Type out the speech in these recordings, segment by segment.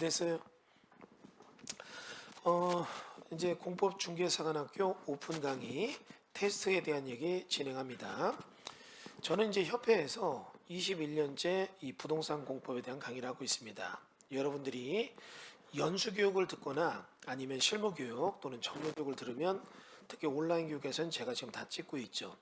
됐어요? 이제 공법중개사관학교 오픈 강의 테스트에 대한 얘기 진행합니다. 저는 이제 협회에서 21년째 이 부동산 공법에 대한 강의를 하고 있습니다. 여러분들이 연수교육을 듣거나 아니면 실무교육 또는 정규교육을 들으면 특히 온라인 교육에서는 제가 지금 다 찍고 있죠.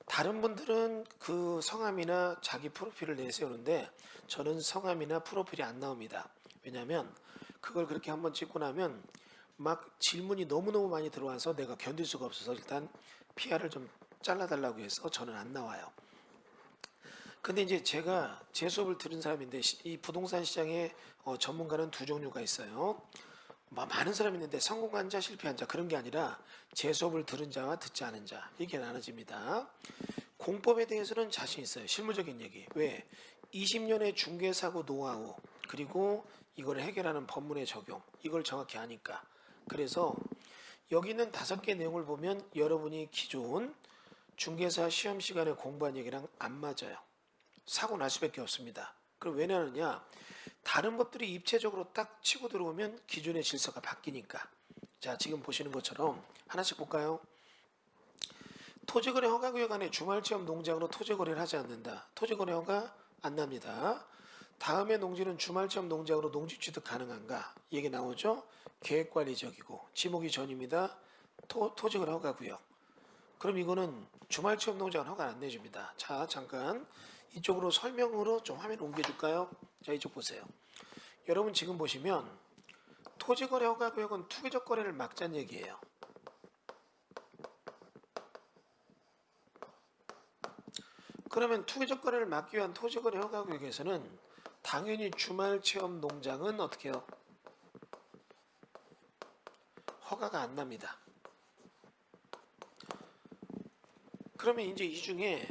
다른 분들은 그 성함이나 자기 프로필을 내세우는데 저는 성함이나 프로필이 안 나옵니다. 왜냐하면 그걸 그렇게 한번 찍고 나면 막 질문이 너무너무 많이 들어와서 내가 견딜 수가 없어서 일단 PR을 좀 잘라달라고 해서 저는 안 나와요. 근데 이제 제가 제 수업을 들은 사람인데 이 부동산 시장에 전문가는 두 종류가 있어요. 많은 사람이 있는데 성공한 자, 실패한 자 그런 게 아니라 제 수업을 들은 자와 듣지 않은 자 이렇게 나눠집니다. 공법에 대해서는 자신 있어요. 실무적인 얘기. 왜? 20년의 중개사고 노하우 그리고 이걸 해결하는 법문의 적용 이걸 정확히 아니까. 그래서 여기 있는 5개 내용을 보면 여러분이 기존 중개사 시험 시간에 공부한 얘기랑 안 맞아요. 사고 날 수밖에 없습니다. 그럼 왜 나느냐? 다른 것들이 입체적으로 딱 치고 들어오면 기존의 질서가 바뀌니까. 자, 지금 보시는 것처럼 하나씩 볼까요? 토지거래 허가구역 안에 주말체험 농장으로 토지거래를 하지 않는다. 토지거래 허가 안 납니다. 다음에 농지는 주말체험 농장으로 농지 취득 가능한가? 얘기 나오죠? 계획관리적이고 지목이 전입니다. 토지거래 허가구역. 그럼 이거는 주말체험 농장은 허가 안 내줍니다. 자, 잠깐 이쪽으로 설명으로 좀 화면 옮겨줄까요? 자, 이쪽 보세요. 여러분 지금 보시면 토지거래 허가구역은 투기적 거래를 막자는 얘기예요. 그러면 투기적 거래를 막기 위한 토지거래 허가구역에서는 당연히 주말체험 농장은 어떻게 해요? 허가가 안 납니다. 그러면 이제 이 중에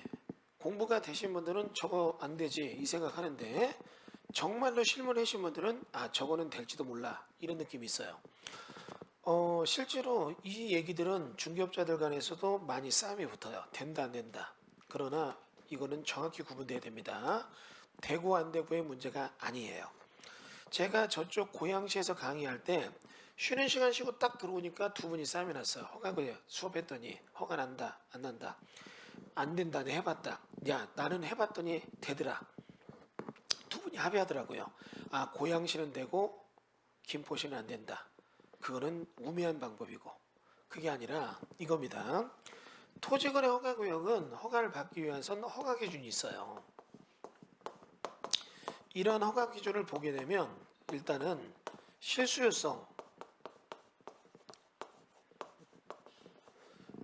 공부가 되신 분들은 저거 안 되지 이 생각하는데 정말로 실무를 하신 분들은 저거는 될지도 몰라 이런 느낌이 있어요. 실제로 이 얘기들은 중개업자들 간에서도 많이 싸움이 붙어요. 된다 안 된다. 그러나 이거는 정확히 구분돼야 됩니다. 되고 안 되고의 문제가 아니에요. 제가 저쪽 고양시에서 강의할 때 쉬는 시간 쉬고 딱 들어오니까 두 분이 싸움이 났어요. 허가구역 수업했더니 허가 난다 안 난다. 안 된다 내 해봤다. 야 나는 해봤더니 되더라. 두 분이 합의하더라고요. 고양시는 되고 김포시는 안 된다. 그거는 우매한 방법이고 그게 아니라 이겁니다. 토지거래 허가구역은 허가를 받기 위해서는 허가 기준이 있어요. 이런 허가 기준을 보게 되면 일단은 실수요성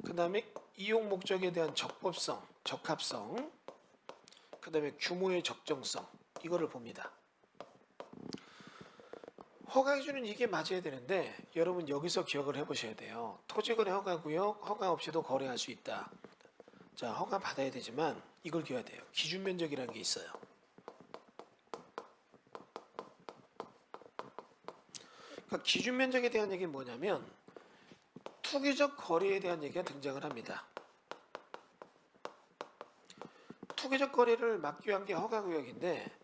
그 다음에 이용 목적에 대한 적법성, 적합성 그 다음에 규모의 적정성 이거를 봅니다. 허가 기준은 이게 맞아야 되는데 여러분 여기서 기억을 해보셔야 돼요. 토지거래 허가구역 허가 없이도 거래할 수 있다. 자, 허가 받아야 되지만 이걸 기억해야 돼요. 기준 면적이라는 게 있어요. 그러니까 기준 면적에 대한 얘기는 뭐냐면 투기적 거래에 대한 얘기가 등장을 합니다. 투기적 거래를 막기 위한 게 허가구역인데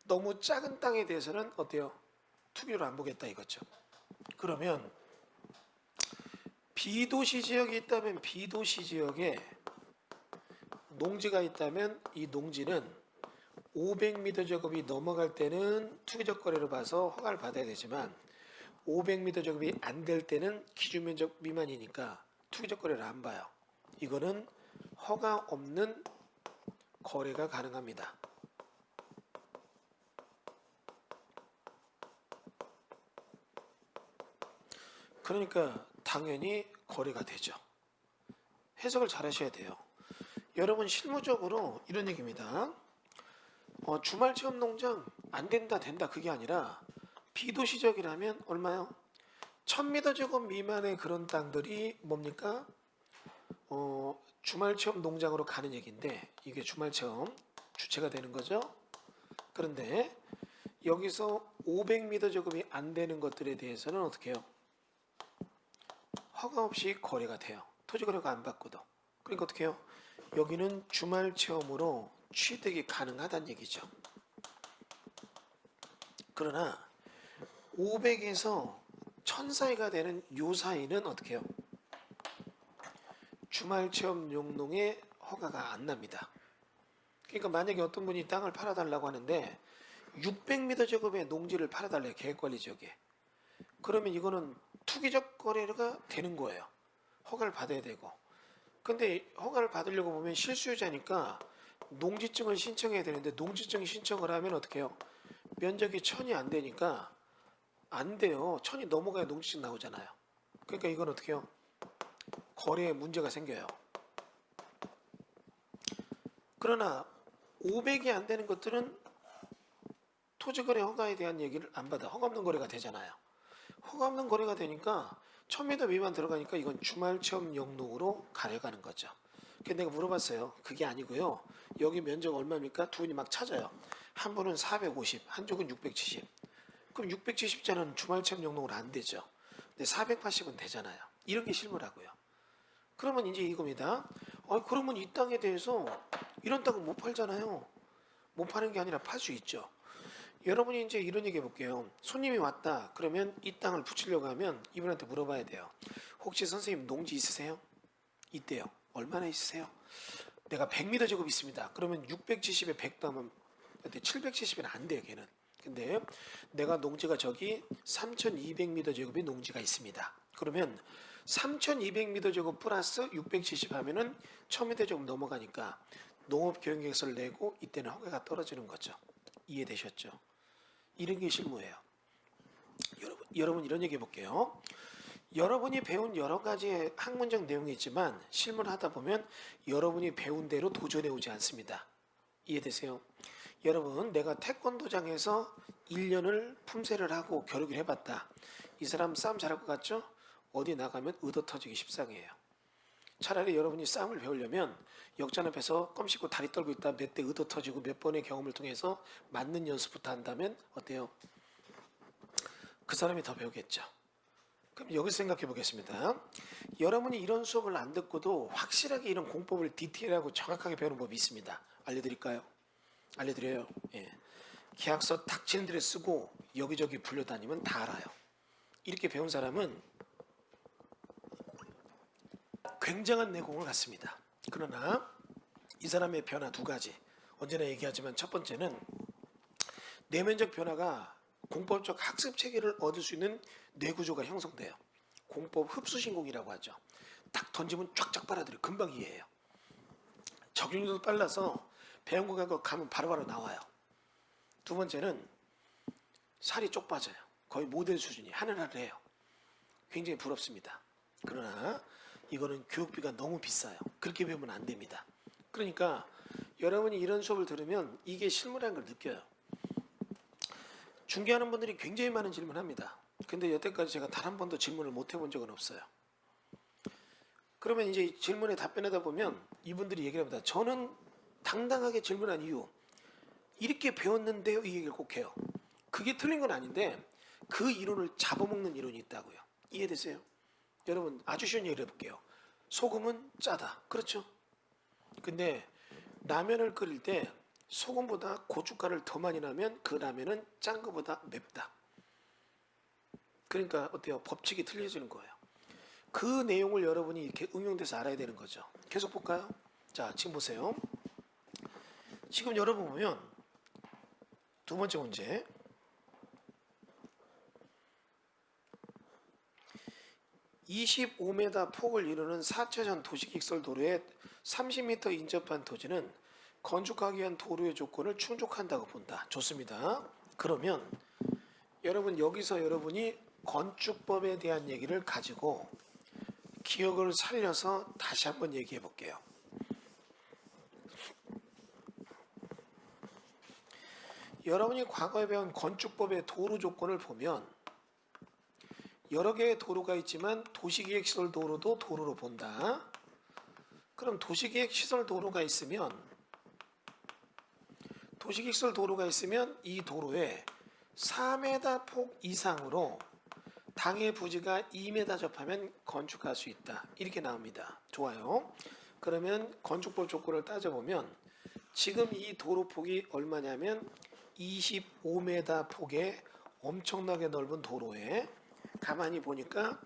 너무 작은 땅에 대해서는 어때요? 투기로 안 보겠다 이거죠. 그러면 비도시 지역이 있다면 비도시 지역에 농지가 있다면 이 농지는 500m 작업이 넘어갈 때는 투기적 거래로 봐서 허가를 받아야 되지만 500m 작업이 안 될 때는 기준 면적 미만이니까 투기적 거래를 안 봐요. 이거는 허가 없는 거래가 가능합니다. 그러니까 당연히 거래가 되죠. 해석을 잘 하셔야 돼요. 여러분 실무적으로 이런 얘기입니다. 주말 체험 농장 안 된다 된다 그게 아니라 비도시 지역이라면 얼마요? 1000m 제곱 미만의 그런 땅들이 뭡니까? 주말 체험 농장으로 가는 얘기인데 이게 주말 체험 주체가 되는 거죠. 그런데 여기서 500m 제곱이 안 되는 것들에 대해서는 어떻게 해요? 허가 없이 거래가 돼요. 토지 거래가 안 받고도. 그러니까 어떻게 해요? 여기는 주말 체험으로 취득이 가능하다는 얘기죠. 그러나 500에서 1000 사이가 되는 요 사이는 어떻게 해요? 주말 체험 용농에 허가가 안 납니다. 그러니까 만약에 어떤 분이 땅을 팔아달라고 하는데 600m 제곱의 농지를 팔아달래요. 계획관리 지역에. 그러면 이거는 투기적 거래가 되는 거예요. 허가를 받아야 되고. 근데 허가를 받으려고 보면 실수요자니까 농지증을 신청해야 되는데 농지증 신청을 하면 어떻게 해요? 면적이 1000이 안 되니까 안 돼요. 1000이 넘어가야 농지증 나오잖아요. 그러니까 이건 어떻게 해요? 거래에 문제가 생겨요. 그러나 500이 안 되는 것들은 토지거래 허가에 대한 얘기를 안 받아. 허가 없는 거래가 되잖아요. 허가 없는 거래가 되니까 1000m 미만 들어가니까 이건 주말 체험 용도로 가려가는 거죠. 근데 내가 물어봤어요. 그게 아니고요. 여기 면적 얼마입니까? 두 분이 막 찾아요. 한 분은 450, 한쪽은 670. 그럼 670자는 주말 체험 용도로 안 되죠. 근데 480은 되잖아요. 이런 게 실무라고요. 그러면 이제 이겁니다. 그러면 이 땅에 대해서 이런 땅은 못 팔잖아요. 못 파는 게 아니라 팔 수 있죠. 여러분이 이제 이런 얘기 해볼게요. 손님이 왔다. 그러면 이 땅을 붙이려고 하면 이분한테 물어봐야 돼요. 혹시 선생님 농지 있으세요? 있대요. 얼마나 있으세요? 내가 100m 제곱 있습니다. 그러면 670에 100 더하면 770은 안 돼요, 걔는. 근데 내가 농지가 저기 3200m 제곱의 농지가 있습니다. 그러면 3200m 제곱 플러스 670 하면은 1000m 제곱 넘어가니까 농업교육계획서를 내고 이때는 허가가 떨어지는 거죠. 이해되셨죠? 이런 게 실무예요. 여러분 이런 얘기 해볼게요. 여러분이 배운 여러 가지의 학문적 내용이 있지만 실무를 하다 보면 여러분이 배운 대로 도전해 오지 않습니다. 이해되세요? 여러분 내가 태권도장에서 1년을 품새를 하고 겨루기를 해봤다. 이 사람 싸움 잘할 것 같죠? 어디 나가면 의도 터지기 십상이에요. 차라리 여러분이 싸움을 배우려면 역전 앞에서 껌 씹고 다리 떨고 있다 몇 대 의도 터지고 몇 번의 경험을 통해서 맞는 연습부터 한다면 어때요? 그 사람이 더 배우겠죠. 그럼 여기서 생각해 보겠습니다. 여러분이 이런 수업을 안 듣고도 확실하게 이런 공법을 디테일하고 정확하게 배우는 법이 있습니다. 알려드릴까요? 알려드려요. 예. 계약서 탁 치는 데를 쓰고 여기저기 불려다니면 다 알아요. 이렇게 배운 사람은 굉장한 내공을 갖습니다. 그러나 이 사람의 변화 두 가지. 언제나 얘기하지만 첫 번째는 내면적 변화가 공법적 학습 체계를 얻을 수 있는 뇌구조가 형성돼요. 공법 흡수신공이라고 하죠. 딱 던지면 쫙쫙 빨아들여 금방 이해해요. 적용률도 빨라서 배운 거 가면 바로바로 나와요. 두 번째는 살이 쪽 빠져요. 거의 모델 수준이 하늘하늘해요. 굉장히 부럽습니다. 그러나 이거는 교육비가 너무 비싸요. 그렇게 배우면 안 됩니다. 그러니까 여러분이 이런 수업을 들으면 이게 실무라는 걸 느껴요. 중개하는 분들이 굉장히 많은 질문을 합니다. 근데 여태까지 제가 단 한 번도 질문을 못 해본 적은 없어요. 그러면 이제 질문에 답변하다 보면 이분들이 얘기를 합니다. 저는 당당하게 질문한 이유 이렇게 배웠는데요. 이 얘기를 꼭 해요. 그게 틀린 건 아닌데 그 이론을 잡아먹는 이론이 있다고요. 이해되세요? 여러분 아주 쉬운 얘기를 해볼게요. 소금은 짜다. 그렇죠? 근데 라면을 끓일 때 소금보다 고춧가루를 더 많이 넣으면 그 라면은 짠 거보다 맵다. 그러니까 어때요? 법칙이 틀려지는 거예요. 그 내용을 여러분이 이렇게 응용돼서 알아야 되는 거죠. 계속 볼까요? 자, 지금 보세요. 지금 여러분 보면 두 번째 문제. 25m 폭을 이루는 4차전 도시기설 도로에 30m 인접한 토지는 건축하기 위한 도로의 조건을 충족한다고 본다. 좋습니다. 그러면 여러분 여기서 여러분이 건축법에 대한 얘기를 가지고 기억을 살려서 다시 한번 얘기해 볼게요. 여러분이 과거에 배운 건축법의 도로 조건을 보면 여러 개의 도로가 있지만 도시계획시설 도로도 도로로 본다. 그럼 도시계획시설 도로가 있으면 이 도로에 4m 폭 이상으로 당해 부지가 2m 접하면 건축할 수 있다. 이렇게 나옵니다. 좋아요. 그러면 건축법 조건을 따져보면 지금 이 도로 폭이 얼마냐면 25m 폭에 엄청나게 넓은 도로에 가만히 보니까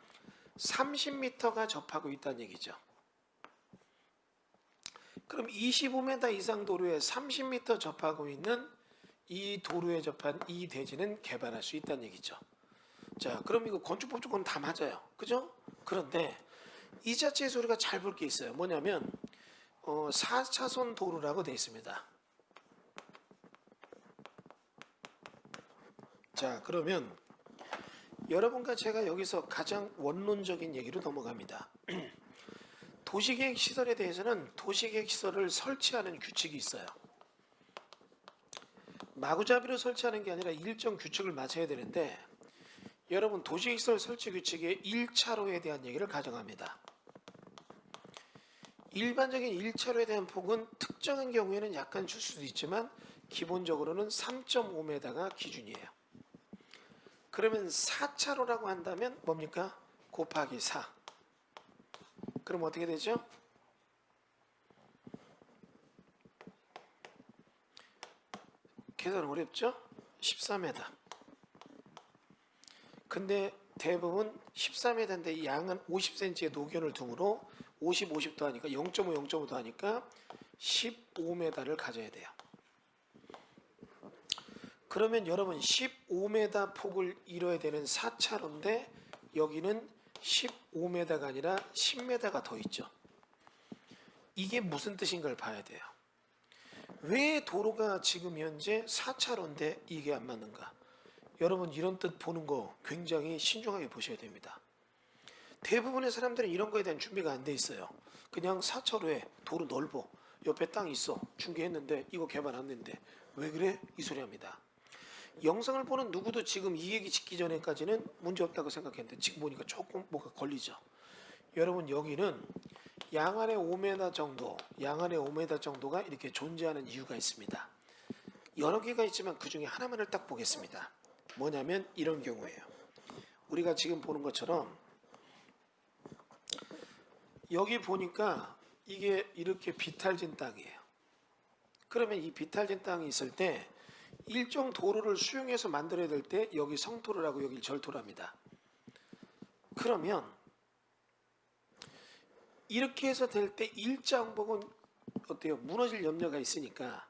30m가 접하고 있다는 얘기죠. 그럼 25m 이상 도로에 30m 접하고 있는 이 도로에 접한 이 대지는 개발할 수 있다는 얘기죠. 자, 그럼 이거 건축법적으로는 다 맞아요. 그죠? 그런데 이 자체에서 우리가 잘 볼 게 있어요. 뭐냐면 4차선 도로라고 되어 있습니다. 자, 그러면 여러분과 제가 여기서 가장 원론적인 얘기로 넘어갑니다. 도시계획 시설에 대해서는 도시계획 시설을 설치하는 규칙이 있어요. 마구잡이로 설치하는 게 아니라 일정 규칙을 맞춰야 되는데, 여러분 도시계획 시설 설치 규칙의 1차로에 대한 얘기를 가정합니다. 일반적인 1차로에 대한 폭은 특정한 경우에는 약간 줄 수도 있지만 기본적으로는 3.5m가 기준이에요. 그러면 4차로라고 한다면 뭡니까? 곱하기 4. 그럼 어떻게 되죠? 계산 어렵죠? 14m. 근데 대부분 14m인데 양은 50cm의 노견을 둥으로 50, 50도 하니까 0.5, 0.5도 하니까 15m를 가져야 돼요. 그러면 여러분 15m 폭을 이뤄야 되는 4차로인데 여기는 15m가 아니라 10m가 더 있죠. 이게 무슨 뜻인 걸 봐야 돼요. 왜 도로가 지금 현재 4차로인데 이게 안 맞는가? 여러분 이런 뜻 보는 거 굉장히 신중하게 보셔야 됩니다. 대부분의 사람들은 이런 거에 대한 준비가 안 돼 있어요. 그냥 4차로에 도로 넓어, 옆에 땅 있어, 중개했는데 이거 개발 안 했는데 왜 그래? 이 소리 합니다. 영상을 보는 누구도 지금 이 얘기 짓기 전에까지는 문제 없다고 생각했는데 지금 보니까 조금 뭐가 걸리죠. 여러분 여기는 양안의 5m 정도, 양안의 5m 정도가 이렇게 존재하는 이유가 있습니다. 여러 개가 있지만 그 중에 하나만을 딱 보겠습니다. 뭐냐면 이런 경우예요. 우리가 지금 보는 것처럼 여기 보니까 이게 이렇게 비탈진 땅이에요. 그러면 이 비탈진 땅이 있을 때 일정 도로를 수용해서 만들어야 될 때 여기 성토로라고 여기 절토랍니다. 그러면 이렇게 해서 될 때 일자항복은 어때요? 무너질 염려가 있으니까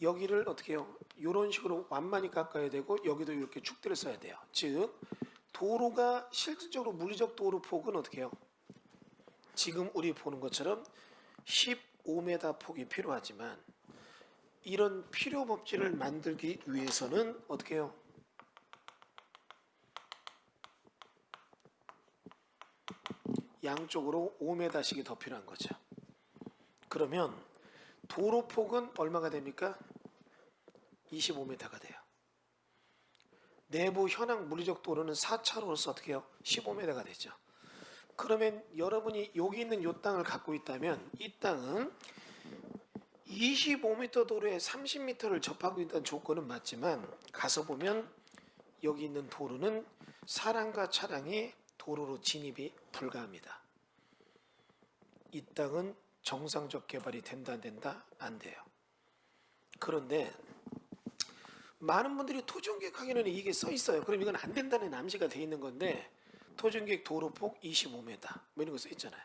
여기를 어떻게 해요? 이런 식으로 완만히 깎아야 되고 여기도 이렇게 축대를 써야 돼요. 즉 도로가 실질적으로 물리적 도로 폭은 어떻게 해요? 지금 우리 보는 것처럼 15m 폭이 필요하지만 이런 필요 법지를 만들기 위해서는 어떻게 해요? 양쪽으로 5m씩이 더 필요한 거죠. 그러면 도로 폭은 얼마가 됩니까? 25m가 돼요. 내부 현황 물리적 도로는 4차로로서 어떻게 해요? 15m가 되죠. 그러면 여러분이 여기 있는 이 땅을 갖고 있다면 이 땅은 25m 도로에 30m를 접하고 있다는 조건은 맞지만 가서 보면 여기 있는 도로는 사람과 차량이 도로로 진입이 불가합니다. 이 땅은 정상적 개발이 된다 안 된다? 안 돼요. 그런데 많은 분들이 토지용계획 하기에는 이게 써 있어요. 그럼 이건 안 된다는 암시가 돼 있는 건데 토지용계획 도로폭 25m 뭐 이런 거 써 있잖아요.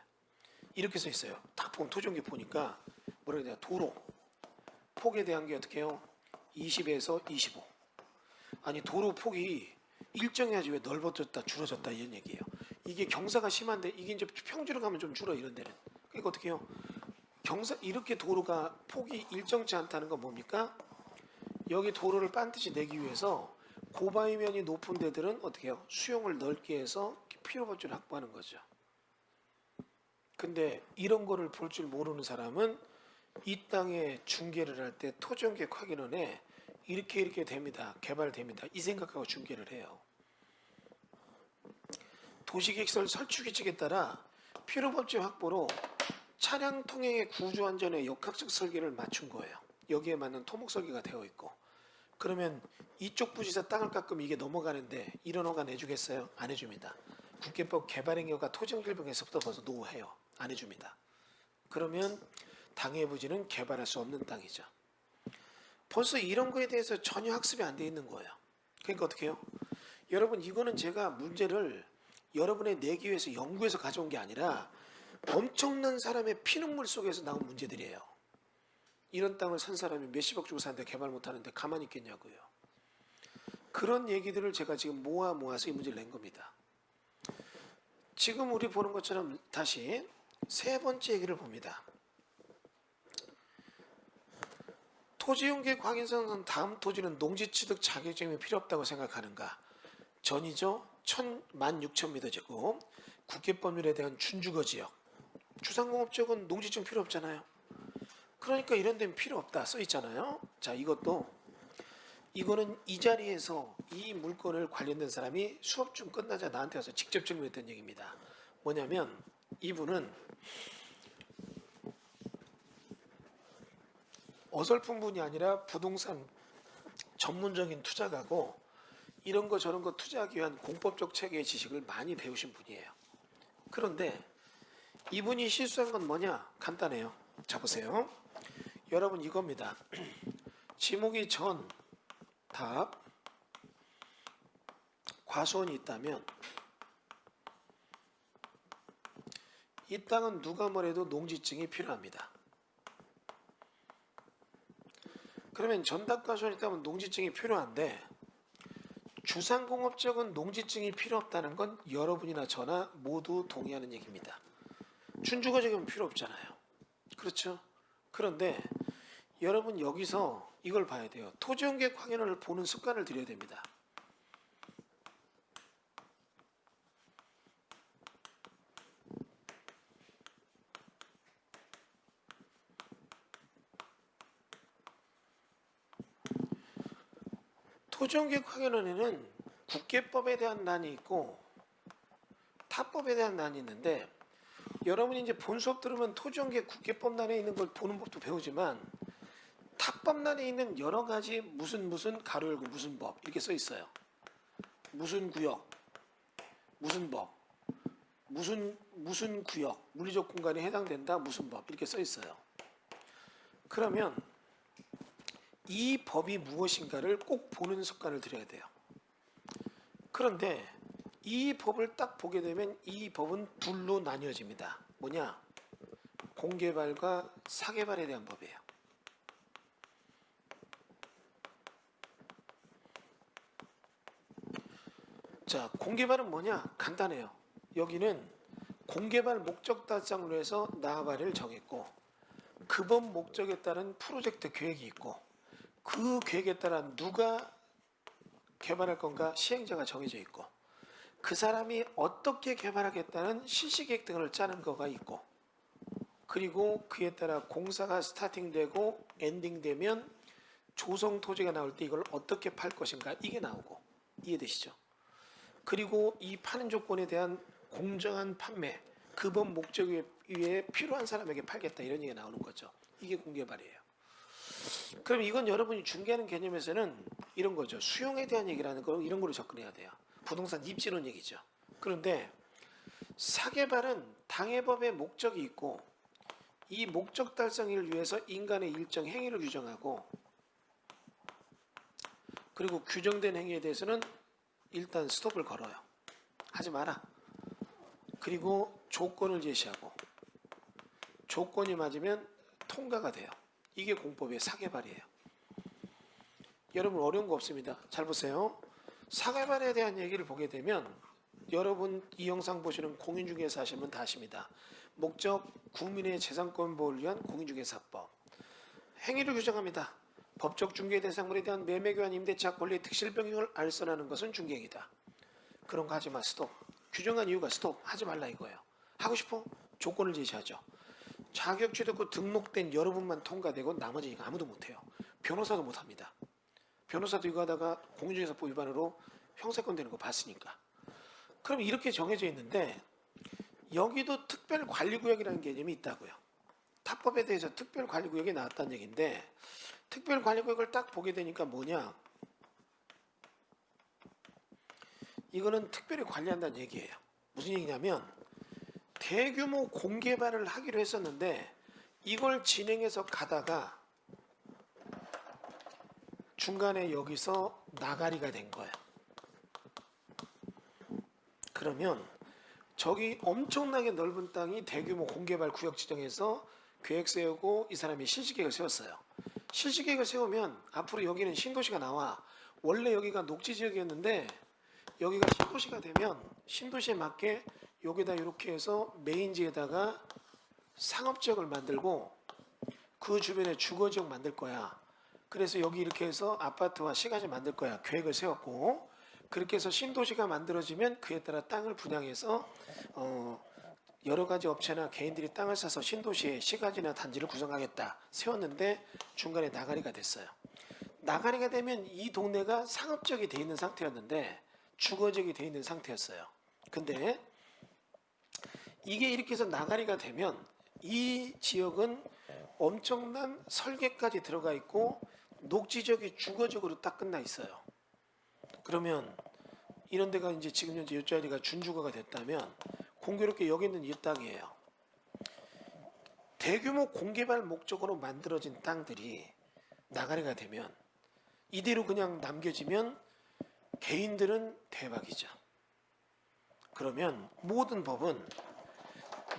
이렇게 써 있어요. 딱 보면 토지용계획 보니까 뭐라 그래야 되나 도로 폭에 대한 게 어떻게 해요? 20에서 25. 아니 도로 폭이 일정해야지 왜 넓어졌다 줄어졌다 이런 얘기예요. 이게 경사가 심한데 이게 이제 평지로 가면 좀 줄어 이런 데는. 그러니까 어떻게 해요? 경사 이렇게 도로가 폭이 일정치 않다는 건 뭡니까? 여기 도로를 반드시 내기 위해서 고바위면이 높은 데들은 어떻게 해요? 수용을 넓게 해서 필요 법지를 확보하는 거죠. 근데 이런 거를 볼 줄 모르는 사람은 이 땅에 중개를 할 때 토지용계획 확인원에 이렇게 됩니다. 개발됩니다. 이 생각하고 중개를 해요. 도시계획설 설치규칙에 따라 필요법지 확보로 차량 통행의 구조안전의 역학적 설계를 맞춘 거예요. 여기에 맞는 토목 설계가 되어 있고 그러면 이쪽 부지에서 땅을 깎으면 이게 넘어가는데 이런 허가 내주겠어요? 안 해줍니다. 국계법 개발행위가 토지용질병에서부터 벌써 노해요. 안 해줍니다. 그러면 당해 부지는 개발할 수 없는 땅이죠. 벌써 이런 거에 대해서 전혀 학습이 안 돼 있는 거예요. 그러니까 어떻게 해요? 여러분 이거는 제가 문제를 여러분의 내기 위해서 연구해서 가져온 게 아니라 엄청난 사람의 피눈물 속에서 나온 문제들이에요. 이런 땅을 산 사람이 몇십억 주고 사는데 개발 못하는데 가만히 있겠냐고요. 그런 얘기들을 제가 지금 모아서 이 문제를 낸 겁니다. 지금 우리 보는 것처럼 다시 세 번째 얘기를 봅니다. 토지용계 확인서는 다음 토지는 농지취득 자격증이 필요 없다고 생각하는가? 전이죠. 16,000m 제곱 국계법률에 대한 준주거 지역. 주상공업지역은 농지증 필요 없잖아요. 그러니까 이런 데는 필요 없다 써 있잖아요. 자, 이거는 이 자리에서 이 물건을 관련된 사람이 수업 중 끝나자 나한테 와서 직접 증명했던 얘기입니다. 뭐냐면 이분은 어설픈 분이 아니라 부동산 전문적인 투자가고 이런 거 저런 거 투자하기 위한 공법적 체계의 지식을 많이 배우신 분이에요. 그런데 이분이 실수한 건 뭐냐? 간단해요. 자, 보세요. 여러분 이겁니다. 지목이 전, 답, 과수원이 있다면 이 땅은 누가 뭐래도 농지증이 필요합니다. 그러면 전답 과수원이 있다면 농지증이 필요한데 주상공업지역은 농지증이 필요 없다는 건 여러분이나 저나 모두 동의하는 얘기입니다. 준주거지역은 필요 없잖아요. 그렇죠? 그런데 여러분 여기서 이걸 봐야 돼요. 토지용계획 확인을 보는 습관을 들여야 됩니다. 토지용계획 확인원에는 국계법에 대한 난이 있고 타법에 대한 난이 있는데 여러분이 이제 본 수업 들으면 토지용계획 국계법 난에 있는 걸 보는 법도 배우지만 타법 난에 있는 여러 가지 무슨 가로 열고 무슨 법 이렇게 써 있어요. 무슨 구역, 무슨 법, 무슨 구역, 물리적 공간에 해당된다 무슨 법 이렇게 써 있어요. 그러면 이 법이 무엇인가를 꼭 보는 습관을 들여야 돼요. 그런데 이 법을 딱 보게 되면 이 법은 둘로 나뉘어집니다. 뭐냐? 공개발과 사개발에 대한 법이에요. 자, 공개발은 뭐냐? 간단해요. 여기는 공개발 목적 달성으로 해서 나아가리를 정했고 그 법 목적에 따른 프로젝트 계획이 있고 그 계획에 따라 누가 개발할 건가 시행자가 정해져 있고 그 사람이 어떻게 개발하겠다는 실시계획 등을 짜는 거가 있고 그리고 그에 따라 공사가 스타팅되고 엔딩되면 조성 토지가 나올 때 이걸 어떻게 팔 것인가 이게 나오고 이해되시죠? 그리고 이 파는 조건에 대한 공정한 판매 그 법 목적 위에 필요한 사람에게 팔겠다 이런 얘기가 나오는 거죠. 이게 공개발이에요. 그럼 이건 여러분이 중개하는 개념에서는 이런 거죠. 수용에 대한 얘기라는 거 이런 거로 접근해야 돼요. 부동산 입지론 얘기죠. 그런데 사개발은 당해법의 목적이 있고 이 목적 달성을 위해서 인간의 일정 행위를 규정하고 그리고 규정된 행위에 대해서는 일단 스톱을 걸어요. 하지 마라. 그리고 조건을 제시하고 조건이 맞으면 통과가 돼요. 이게 공법의 사개발이에요. 여러분 어려운 거 없습니다. 잘 보세요. 사개발에 대한 얘기를 보게 되면 여러분 이 영상 보시는 공인중개사 하시면 다 아십니다. 목적 국민의 재산권 보호를 위한 공인중개사법. 행위를 규정합니다. 법적 중개 대상물에 대한 매매 교환 임대차 권리의 특실 변경을 알선하는 것은 중개행위다. 그런 거 하지 마. 스톱. 규정한 이유가 스톱. 하지 말라 이거예요. 하고 싶어? 조건을 제시하죠. 자격 취득 등록된 여러분만 통과되고 나머지는 아무도 못해요. 변호사도 못합니다. 변호사도 이거 하다가 공인중개사법 위반으로 형사권 되는 거 봤으니까. 그럼 이렇게 정해져 있는데 여기도 특별관리구역이라는 개념이 있다고요. 타법에 대해서 특별관리구역이 나왔다는 얘기인데 특별관리구역을 딱 보게 되니까 뭐냐? 이거는 특별히 관리한다는 얘기예요. 무슨 얘기냐면 대규모 공개발을 하기로 했었는데 이걸 진행해서 가다가 중간에 여기서 나가리가 된 거예요. 그러면 저기 엄청나게 넓은 땅이 대규모 공개발 구역 지정해서 계획 세우고 이 사람이 실시계획을 세웠어요. 실시계획을 세우면 앞으로 여기는 신도시가 나와. 원래 여기가 녹지지역이었는데 여기가 신도시가 되면 신도시에 맞게 여기다 이렇게 해서 메인지에다가 상업지역을 만들고 그 주변에 주거지역 만들 거야. 그래서 여기 이렇게 해서 아파트와 시가지 만들 거야. 계획을 세웠고 그렇게 해서 신도시가 만들어지면 그에 따라 땅을 분양해서 여러 가지 업체나 개인들이 땅을 사서 신도시에 시가지나 단지를 구성하겠다 세웠는데 중간에 나가리가 됐어요. 나가리가 되면 이 동네가 상업지역이 돼 있는 상태였는데 주거지역이 돼 있는 상태였어요. 근데 이게 이렇게 해서 나가리가 되면 이 지역은 엄청난 설계까지 들어가 있고 녹지적이 주거적으로 딱 끝나 있어요. 그러면 이런 데가 이제 지금 현재 이 자리가 준주거가 됐다면 공교롭게 여기 있는 이 땅이에요. 대규모 공개발 목적으로 만들어진 땅들이 나가리가 되면 이대로 그냥 남겨지면 개인들은 대박이죠. 그러면 모든 법은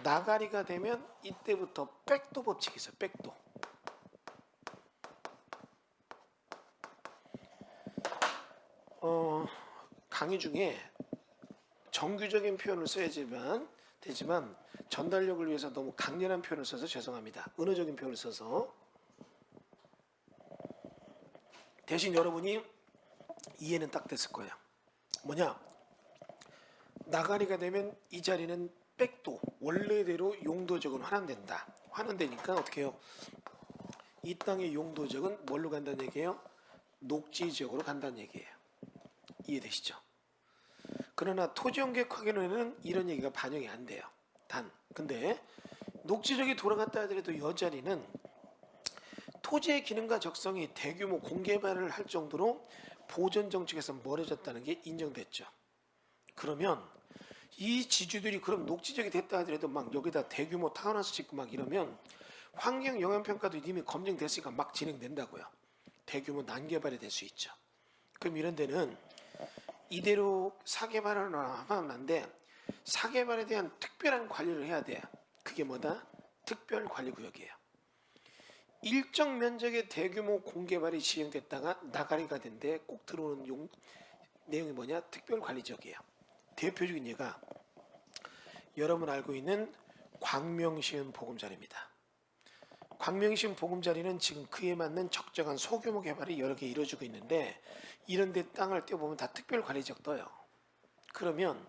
나가리가 되면 이때부터 백도 법칙이 있어요. 백도. 강의 중에 정규적인 표현을 써야지만 되지만 전달력을 위해서 너무 강렬한 표현을 써서 죄송합니다. 은어적인 표현을 써서 대신 여러분이 이해는 딱 됐을 거예요. 뭐냐? 나가리가 되면 이 자리는 백도 원래대로 용도적으로 환원된다. 환원되니까 어떻게 해요? 이 땅의 용도적은 뭘로 간다는 얘기예요? 녹지지역으로 간다는 얘기예요. 이해되시죠? 그러나 토지용계획 확인에는 이런 얘기가 반영이 안 돼요. 근데 녹지적이 돌아갔다 하더라도 이 자리는 토지의 기능과 적성이 대규모 공개발을 할 정도로 보존 정책에서 멀어졌다는 게 인정됐죠. 그러면 이 지주들이 그럼 녹지적이 됐다 하더라도 막 여기다 대규모 타운하우스 짓고 막 이러면 환경 영향 평가도 이미 검증됐으니까 막 진행된다고요. 대규모 난개발이 될 수 있죠. 그럼 이런 데는 이대로 사개발을 하면 안 돼. 사개발에 대한 특별한 관리를 해야 돼. 그게 뭐다? 특별관리구역이에요. 일정 면적의 대규모 공개발이 시행됐다가 나가리가 된 데 꼭 들어오는 내용이 뭐냐? 특별관리지역이에요. 대표적인 예가 여러분 알고 있는 광명시은 보금자리입니다. 광명시은 보금자리는 지금 그에 맞는 적정한 소규모 개발이 여러 개 이루어지고 있는데 이런 데 땅을 떼어보면 다 특별관리지역 떠요. 그러면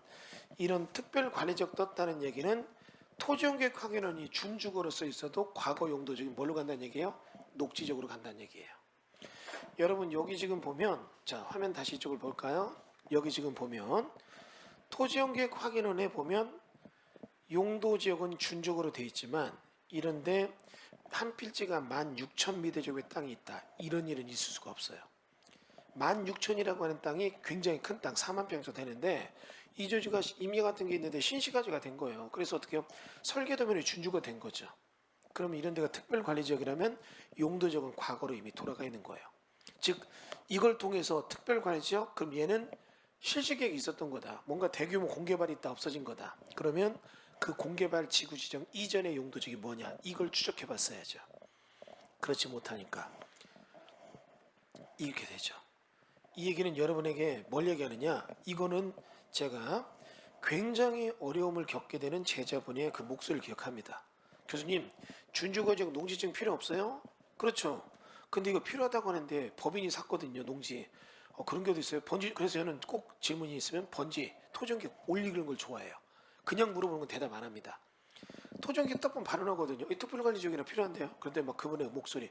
이런 특별관리지역 떴다는 얘기는 토지용계획 확인원이 준주거로 써 있어도 과거 용도적인 뭘로 간다는 얘기예요? 녹지적으로 간다는 얘기예요. 여러분 여기 지금 보면 자 화면 다시 이쪽을 볼까요? 여기 지금 보면 토지용계획 확인원에 보면 용도지역은 준주거로 되어 있지만 이런데 한 필지가 16,000미터의 땅이 있다. 이런 일은 있을 수가 없어요. 16,000이라고 하는 땅이 굉장히 큰 땅, 4만 평 정도 되는데 이 조지가 임야 같은 게 있는데 신시가지가 된 거예요. 그래서 어떻게 해요? 설계도면에 준주가 된 거죠. 그러면 이런 데가 특별관리지역이라면 용도지역은 과거로 이미 돌아가 있는 거예요. 즉 이걸 통해서 특별관리지역 그럼 얘는 실시계획이 있었던 거다. 뭔가 대규모 공개발이 있다 없어진 거다. 그러면 그 공개발 지구 지정 이전의 용도지역이 뭐냐 이걸 추적해 봤어야죠. 그렇지 못하니까 이렇게 되죠. 이 얘기는 여러분에게 뭘 얘기하느냐 이거는 제가 굉장히 어려움을 겪게 되는 제자분의 그 목소리를 기억합니다. 교수님 준주거지역 농지증 필요 없어요? 그렇죠. 근데 이거 필요하다고 하는데 법인이 샀거든요 농지. 그런 경우도 있어요. 번지 그래서 저는 꼭 질문이 있으면 번지 토지용계획 올리는 걸 좋아해요. 그냥 물어보는 건 대답 안 합니다. 토지용계획 딱 보면 발언하거든요. 이 특별관리지역이나 필요한데요. 그런데 막 그분의 목소리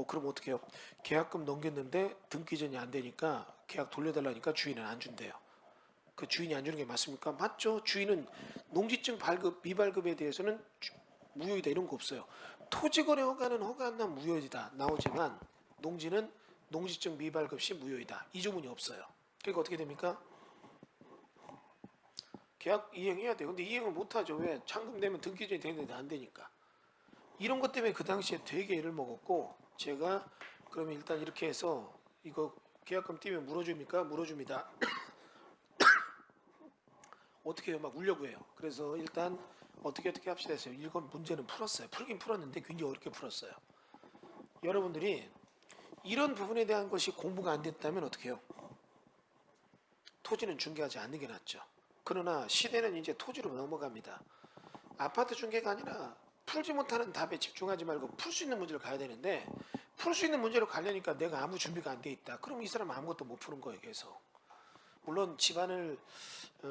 그럼 어떻게 해요? 계약금 넘겼는데 등기전이 안 되니까 계약 돌려달라니까 주인은 안 준대요. 그 주인이 안 주는 게 맞습니까? 맞죠. 주인은 농지증 발급 미발급에 대해서는 무효이다 이런 거 없어요. 토지거래 허가는 허가한다면 무효이다 나오지만 농지는 농지증 미발급 시 무효이다 이 조문이 없어요. 그러니까 어떻게 됩니까? 계약 이행해야 돼요. 근데 이행을 못하죠. 왜? 잔금되면 등기전이 되는데 안 되니까. 이런 것 때문에 그 당시에 되게 애를 먹었고 제가 그러면 일단 이렇게 해서 이거 계약금 띄면 물어줍니까? 물어줍니다. 어떻게 해요? 막 울려고 해요. 그래서 일단 어떻게 합시다 했어요. 이건 문제는 풀었어요. 풀긴 풀었는데 굉장히 어렵게 풀었어요. 여러분들이 이런 부분에 대한 것이 공부가 안 됐다면 어떻게 해요? 토지는 중개하지 않는 게 낫죠. 그러나 시대는 이제 토지로 넘어갑니다. 아파트 중개가 아니라 풀지 못하는 답에 집중하지 말고 풀 수 있는 문제를 가야 되는데, 풀 수 있는 문제로 가려니까 내가 아무 준비가 안 돼 있다. 그럼 이 사람 아무것도 못 푸는 거예요. 계속. 물론 집안을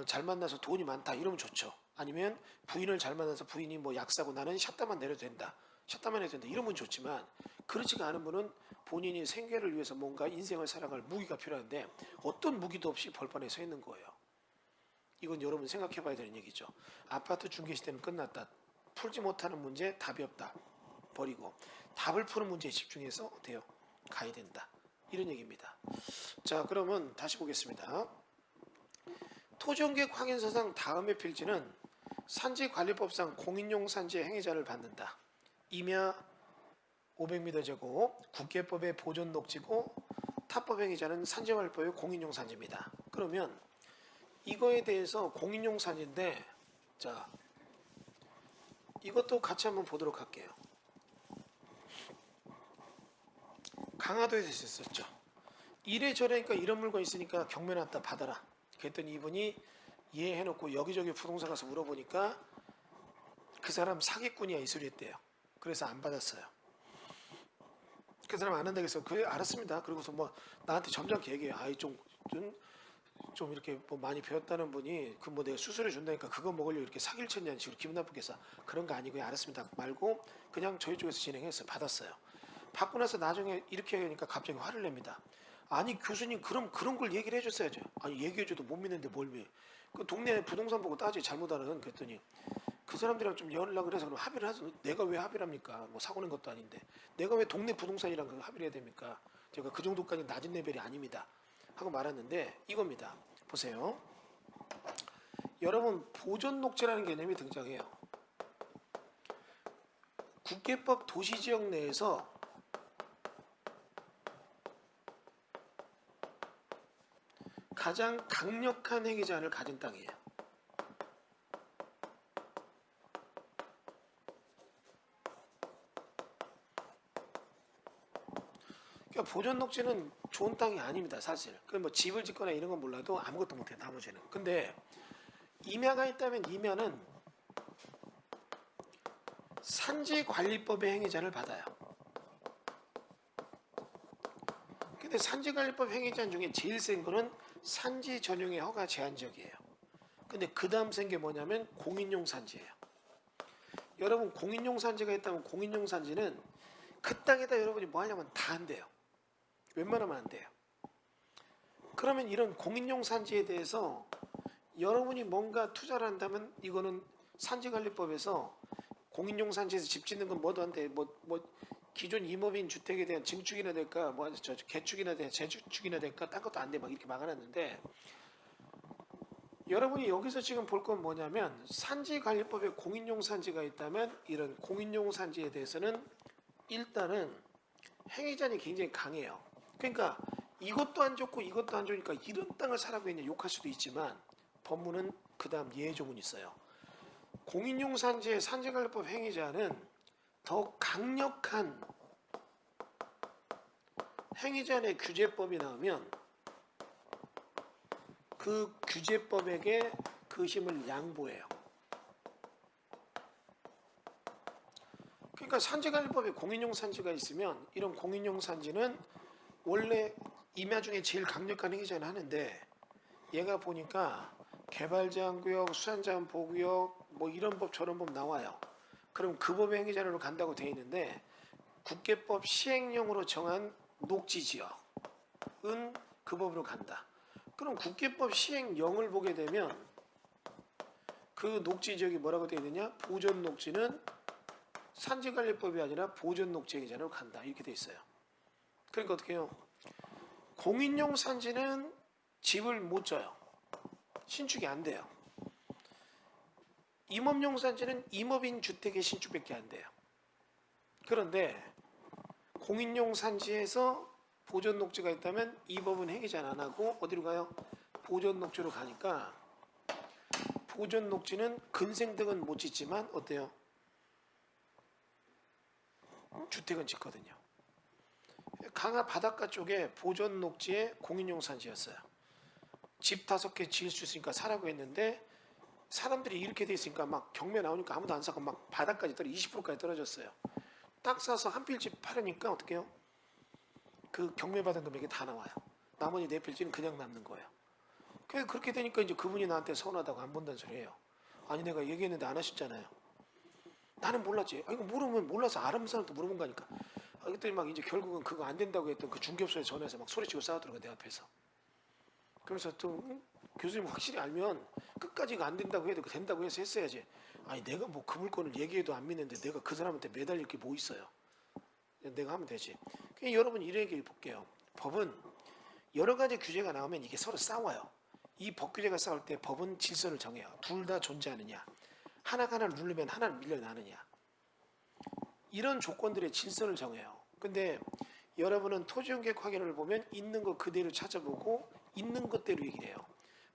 잘 만나서 돈이 많다 이러면 좋죠. 아니면 부인을 잘 만나서 부인이 뭐 약사고 나는 샷다만 내려도 된다. 샷다만 해도 된다. 이러면 좋지만 그렇지가 않은 분은 본인이 생계를 위해서 뭔가 인생을 살아갈 무기가 필요한데 어떤 무기도 없이 벌판에 서 있는 거예요. 이건 여러분 생각해 봐야 되는 얘기죠. 아파트 중개 시대는 끝났다. 풀지 못하는 문제 답이 없다. 버리고 답을 푸는 문제에 집중해서 어때요? 가야 된다. 이런 얘기입니다. 자, 그러면 다시 보겠습니다. 토지용객 확인서상 다음의 필지는 산지관리법상 공인용 산지의 행위자를 받는다. 임야 500m 제곱, 국계법의 보존 녹지고 타법 행위자는 산지관리법의 공인용 산지입니다. 그러면 이거에 대해서 공인용 산지인데, 자, 이것도 같이 한번 보도록 할게요. 강화도에서 있었죠. 이래저래니까 이런 물건 있으니까 경매 났다 받아라. 그랬더니 이분이 예 해놓고 여기저기 부동산 가서 물어보니까 그 사람 사기꾼이야 이 소리 했대요. 그래서 안 받았어요. 그 사람 안 한다고 해서 그래 알았습니다. 그러고서 뭐 나한테 점잖게 얘기해요. 아이 좀 이렇게 뭐 많이 배웠다는 분이 그 뭐 내가 수술해 준다니까 그거 먹으려고 이렇게 사기를 쳤냐는 식으로 기분 나쁘게 해서 그런 거 아니고요. 알았습니다. 말고 그냥 저희 쪽에서 진행해서 받았어요. 받고 나서 나중에 이렇게 하니까 갑자기 화를 냅니다. 아니 교수님 그럼 그런 걸 얘기를 해줬어야죠. 아니 얘기해줘도 못 믿는데 뭘 믿어. 그 동네 부동산 보고 따지 잘못하는 그랬더니 그 사람들이랑 좀 연락을 해서 그럼 합의를 하죠. 내가 왜 합의를 합니까? 뭐 사고 낸 것도 아닌데 내가 왜 동네 부동산이랑 그 합의를 해야 됩니까? 제가 그 정도까지 낮은 레벨이 아닙니다. 하고 말았는데 이겁니다. 보세요. 여러분 보존 녹지라는 개념이 등장해요. 국계법 도시지역 내에서 가장 강력한 행위 제한을 가진 땅이에요. 그러니까 보존 녹지는 좋은 땅이 아닙니다, 사실. 그 뭐 집을 짓거나 이런 건 몰라도 아무것도 못해 나머지는. 근데 임야가 있다면 임야는 산지관리법의 행위자를 받아요. 근데 산지관리법 행위자 중에 제일 센 거는 산지 전용의 허가 제한 지역이에요. 근데 그 다음 센 게 뭐냐면 공인용 산지예요. 여러분 공인용 산지가 있다면 공인용 산지는 그 땅에다 여러분이 뭐 하냐면 다 한대요. 웬만하면 안 돼요. 그러면 이런 공인용 산지에 대해서 여러분이 뭔가 투자를 한다면 이거는 산지관리법에서 공인용 산지에서 집 짓는 건 뭐도 안 돼. 뭐 기존 임업인 주택에 대한 증축이나 될까, 뭐 개축이나 될까, 재축축이나 될까, 딴 것도 안 돼. 막 이렇게 막아놨는데 여러분이 여기서 지금 볼 건 뭐냐면 산지관리법에 공인용 산지가 있다면 이런 공인용 산지에 대해서는 일단은 행위자는 굉장히 강해요. 그러니까 이것도 안 좋고 이것도 안 좋으니까 이런 땅을 사라고 했냐 욕할 수도 있지만 법문은 그 다음 예조문이 있어요. 공인용 산지의 산지관리법 행위자는 더 강력한 행위자의 규제법이 나오면 그 규제법에게 그 힘을 양보해요. 그러니까 산지관리법에 공인용 산지가 있으면 이런 공인용 산지는 원래 임야 중에 제일 강력한 행위자는 하는데 얘가 보니까 개발제한구역, 수산자원보호구역 뭐 이런 법 저런 법 나와요. 그럼 그 법의 행위자로 간다고 돼 있는데 국계법 시행령으로 정한 녹지지역은 그 법으로 간다. 그럼 국계법 시행령을 보게 되면 그 녹지지역이 뭐라고 되어 있느냐? 보존 녹지는 산지관리법이 아니라 보존 녹지 행위자로 간다. 이렇게 돼 있어요. 그러니까 어떻게 해요? 공인용 산지는 집을 못 져요. 신축이 안 돼요. 임업용 산지는 임업인 주택의 신축밖에 안 돼요. 그런데 공인용 산지에서 보존 녹지가 있다면 이 법은 해결 안 하고 어디로 가요? 보존 녹지로 가니까 보존 녹지는 근생득은 못 짓지만 어때요? 주택은 짓거든요. 강화 바닷가 쪽에 보존 녹지에 공인용 산지였어요. 집 5개 지을 수 있으니까 사라고 했는데 사람들이 이렇게 돼 있으니까 막 경매 나오니까 아무도 안 사고 막 바닥까지 20%까지 떨어졌어요. 딱 사서 한 필지 팔으니까 어떻게 해요? 그 경매 받은 금액이 다 나와요. 나머지 4필지는 그냥 남는 거예요. 그렇게 되니까 이제 그분이 나한테 서운하다고 안 본다는 소리예요. 아니 내가 얘기했는데 안 하셨잖아요. 나는 몰랐지. 이거 모르면 몰라서 아는 사람도 물어본 거니까. 그때 막 이제 결국은 그거 안 된다고 했던 그 중개업소에 전화해서 막 소리치고 싸우더라고 내 앞에서. 그래서 또 교수님 확실히 알면 끝까지 이거 안 된다고 해도 된다고 해서 했어야지. 아니 내가 뭐 그 물건을 얘기해도 안 믿는데 내가 그 사람한테 매달릴 게 뭐 있어요. 내가 하면 되지. 그냥 여러분 이런 얘기 볼게요. 법은 여러 가지 규제가 나오면 이게 서로 싸워요. 이 법 규제가 싸울 때 법은 질서를 정해요. 둘 다 존재하느냐. 하나가 하나를 누르면 하나를 밀려나느냐. 이런 조건들의 질서를 정해요. 근데 여러분은 토지용객 확인을 보면 있는 거 그대로 찾아보고 있는 것대로 얘기를 해요.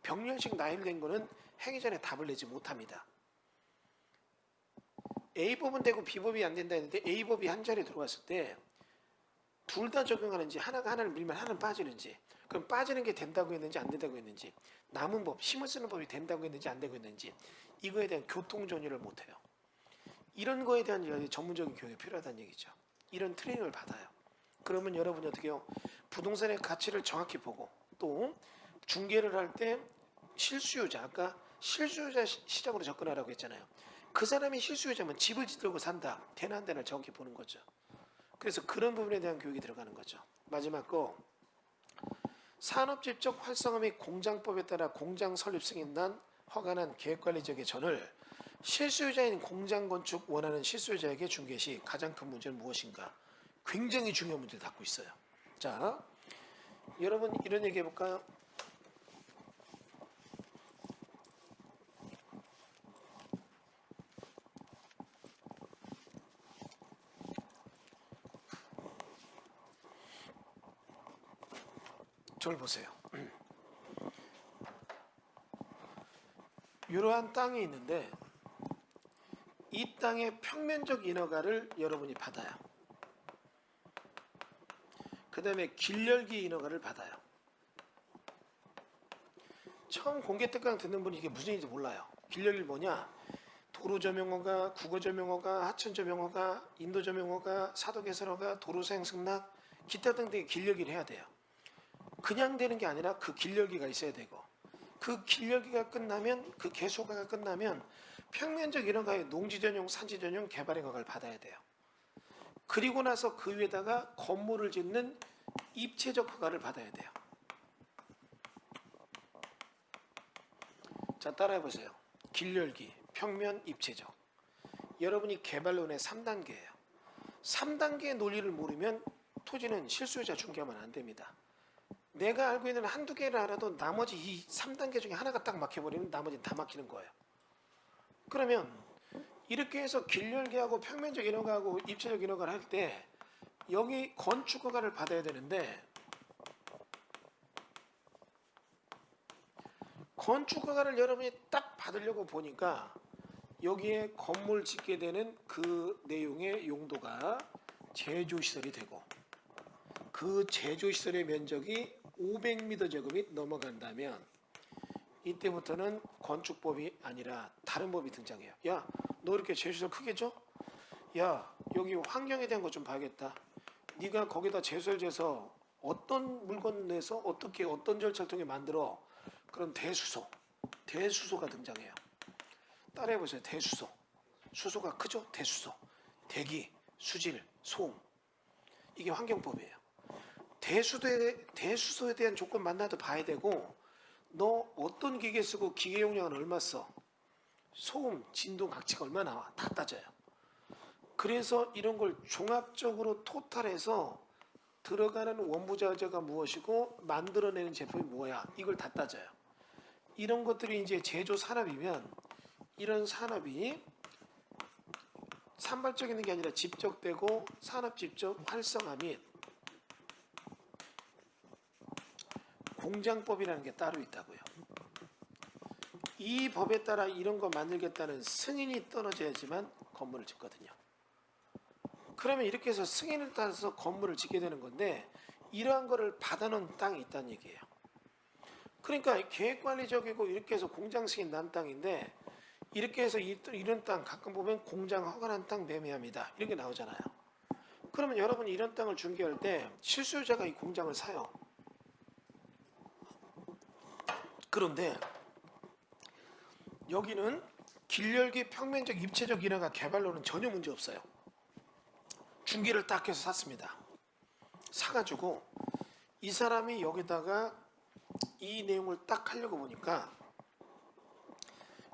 병렬식 나열된 거는 행위 전에 답을 내지 못합니다. A법은 되고 B법이 안 된다 했는데 A법이 한 자리에 들어왔을 때 둘 다 적용하는지 하나가 하나를 밀면 하나는 빠지는지 그럼 빠지는 게 된다고 했는지 안 된다고 했는지 남은 법, 힘을 쓰는 법이 된다고 했는지 안 되고 했는지 이거에 대한 교통정리를 못해요. 이런 거에 대한 전문적인 교육이 필요하다는 얘기죠. 이런 트레이닝을 받아요. 그러면 여러분이 어떻게 해요? 부동산의 가치를 정확히 보고 또 중개를 할 때 실수요자, 아까 실수요자 시장으로 접근하라고 했잖아요. 그 사람이 실수요자면 집을 짓려고 산다. 되나 안 되나 정확히 보는 거죠. 그래서 그런 부분에 대한 교육이 들어가는 거죠. 마지막 거 산업집적 활성화 및 공장법에 따라 공장 설립 승인 난 허가난 계획관리 지역의 전을 실수요자인 공장건축 원하는 실수요자에게 중개 시 가장 큰 문제는 무엇인가? 굉장히 중요한 문제를 갖고 있어요. 자, 여러분 이런 얘기 해볼까요? 저를 보세요. 이러한 땅이 있는데 이 땅의 평면적 인허가를 여러분이 받아요. 그 다음에 길열기 인허가를 받아요. 처음 공개특강 듣는 분이 이게 무슨 얘기인지 몰라요. 길열기 뭐냐? 도로조명허가, 국어조명허가, 하천조명허가, 인도조명허가, 사도개설허가, 도로사용 승낙, 기타 등등의 길열기를 해야 돼요. 그냥 되는 게 아니라 그 길열기가 있어야 되고 그 길열기가 끝나면 그 개소가가 끝나면 평면적 인허가의 농지전용, 산지전용, 개발허가를 받아야 돼요. 그리고 나서 그 위에다가 건물을 짓는 입체적 허가를 받아야 돼요. 자, 따라해보세요. 길열기, 평면, 입체적. 여러분이 개발론의 3단계예요. 3단계의 논리를 모르면 토지는 실수요자 중개하면 안 됩니다. 내가 알고 있는 한두 개를 알아도 나머지 이 3단계 중에 하나가 딱 막혀버리면 나머지는 다 막히는 거예요. 그러면 이렇게 해서 길열기하고 평면적 인허가하고 입체적 인허가를 할 때 여기 건축 허가를 받아야 되는데 건축 허가를 여러분이 딱 받으려고 보니까 여기에 건물 짓게 되는 그 내용의 용도가 제조시설이 되고 그 제조시설의 면적이 500m 제곱이 넘어간다면 이때부터는 건축법이 아니라 다른 법이 등장해요. 야, 너 이렇게 제조시설 크게 줘? 야, 여기 환경에 대한 것 좀 봐야겠다. 네가 거기다 제소를 재서 어떤 물건 내서 어떻게 어떤 절차를 통해 만들어. 그럼 대수소가 등장해요. 따라해보세요. 대수소. 수소가 크죠? 대수소. 대기, 수질, 소음. 이게 환경법이에요. 대수소에 대한 조건 만나도 봐야 되고 너 어떤 기계 쓰고 기계 용량은 얼마 써? 소음, 진동, 각취가 얼마 나와? 다 따져요. 그래서 이런 걸 종합적으로 토탈해서 들어가는 원부자재가 무엇이고 만들어내는 제품이 뭐야? 이걸 다 따져요. 이런 것들이 이제 제조 산업이면 이런 산업이 산발적 있는 게 아니라 집적되고 산업 집적 활성화 및 공장법이라는 게 따로 있다고요. 이 법에 따라 이런 거 만들겠다는 승인이 떨어져야지만 건물을 짓거든요. 그러면 이렇게 해서 승인을 따서 건물을 짓게 되는 건데 이러한 거를 받아놓은 땅이 있다는 얘기예요. 그러니까 계획관리적이고 이렇게 해서 공장 승인 난 땅인데 이렇게 해서 이런 땅 가끔 보면 공장 허가난 땅 매매합니다. 이런 게 나오잖아요. 그러면 여러분이 이런 땅을 중개할 때 실소유자가 이 공장을 사요. 그런데 여기는 길열기 평면적 입체적 인하가 개발로는 전혀 문제 없어요. 중개를 딱 해서 샀습니다. 사가지고 이 사람이 여기다가 이 내용을 딱 하려고 보니까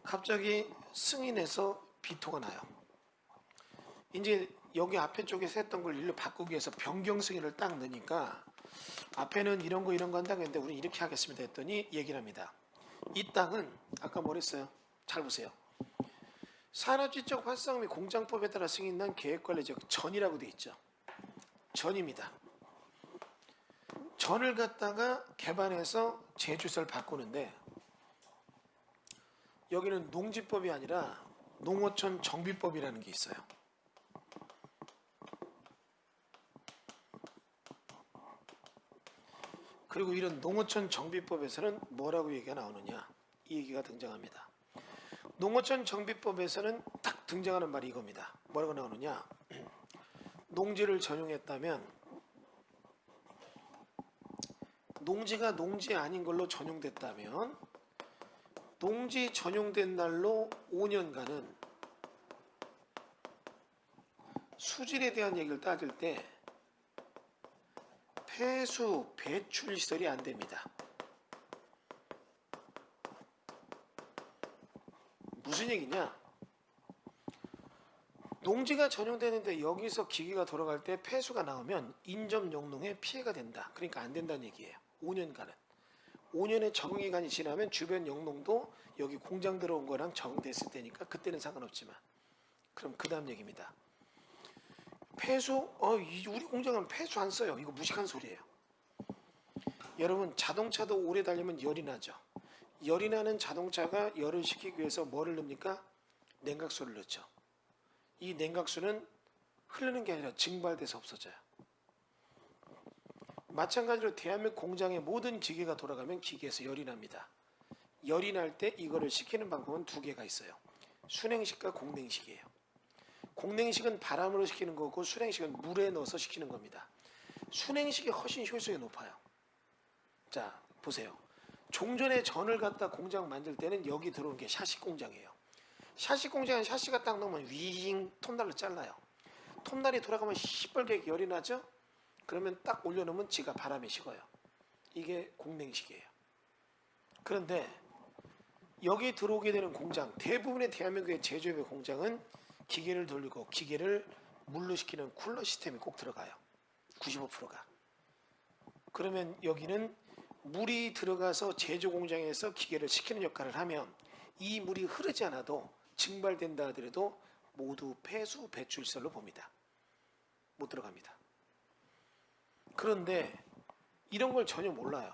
갑자기 승인해서 비토가 나요. 이제 여기 앞에 쪽에서 했던 걸 일로 바꾸기 위해서 변경 승인을 딱 넣으니까 앞에는 이런 거 한다고 했는데 우리는 이렇게 하겠습니다 했더니 얘기를 합니다. 이 땅은 아까 뭐랬어요? 잘 보세요. 산업지적 활성 및 공장법에 따라 승인난 계획관리적 전이라고 되어 있죠. 전입니다. 전을 갖다가 개발해서 제주서를 바꾸는데 여기는 농지법이 아니라 농어촌 정비법이라는 게 있어요. 그리고 이런 농어촌 정비법에서는 뭐라고 얘기가 나오느냐, 이 얘기가 등장합니다. 농어촌 정비법에서는 딱 등장하는 말이 이겁니다. 뭐라고 나오느냐, 농지를 전용했다면 농지가 농지 아닌 걸로 전용됐다면 농지 전용된 날로 5년간은 수질에 대한 얘기를 따질 때 폐수 배출 시설이 안 됩니다. 무슨 얘기냐? 농지가 전용되는데 여기서 기계가 돌아갈 때 폐수가 나오면 인접 영농에 피해가 된다. 그러니까 안 된다는 얘기예요. 5년간은. 5년의 적응기간이 지나면 주변 영농도 여기 공장 들어온 거랑 적응됐을 때니까 그때는 상관없지만, 그럼 그 다음 얘기입니다. 폐수, 우리 공장은 폐수 안 써요. 이거 무식한 소리예요. 여러분, 자동차도 오래 달리면 열이 나죠. 열이 나는 자동차가 열을 식히기 위해서 뭐를 넣습니까? 냉각수를 넣죠. 이 냉각수는 흐르는 게 아니라 증발돼서 없어져요. 마찬가지로 대한민국 공장의 모든 기계가 돌아가면 기계에서 열이 납니다. 열이 날 때 이거를 식히는 방법은 두 개가 있어요. 순행식과 공냉식이에요. 공냉식은 바람으로 식히는 거고 순행식은 물에 넣어서 식히는 겁니다. 순행식이 훨씬 효율성이 높아요. 자, 보세요. 종전에 전을 갖다 공장 만들 때는 여기 들어오는 게 샤시 공장이에요. 샤시 공장은 샤시가 딱 넣으면 윙 톱날로 잘라요. 톱날이 돌아가면 시뻘게 열이 나죠? 그러면 딱 올려놓으면 지가 바람에 식어요. 이게 공냉식이에요. 그런데 여기 들어오게 되는 공장, 대부분의 대한민국의 제조업의 공장은 기계를 돌리고 기계를 물로 식히는 쿨러 시스템이 꼭 들어가요. 95%가. 그러면 여기는 물이 들어가서 제조 공장에서 기계를 식히는 역할을 하면 이 물이 흐르지 않아도 증발된다 하더라도 모두 폐수 배출설로 봅니다. 못 들어갑니다. 그런데 이런 걸 전혀 몰라요.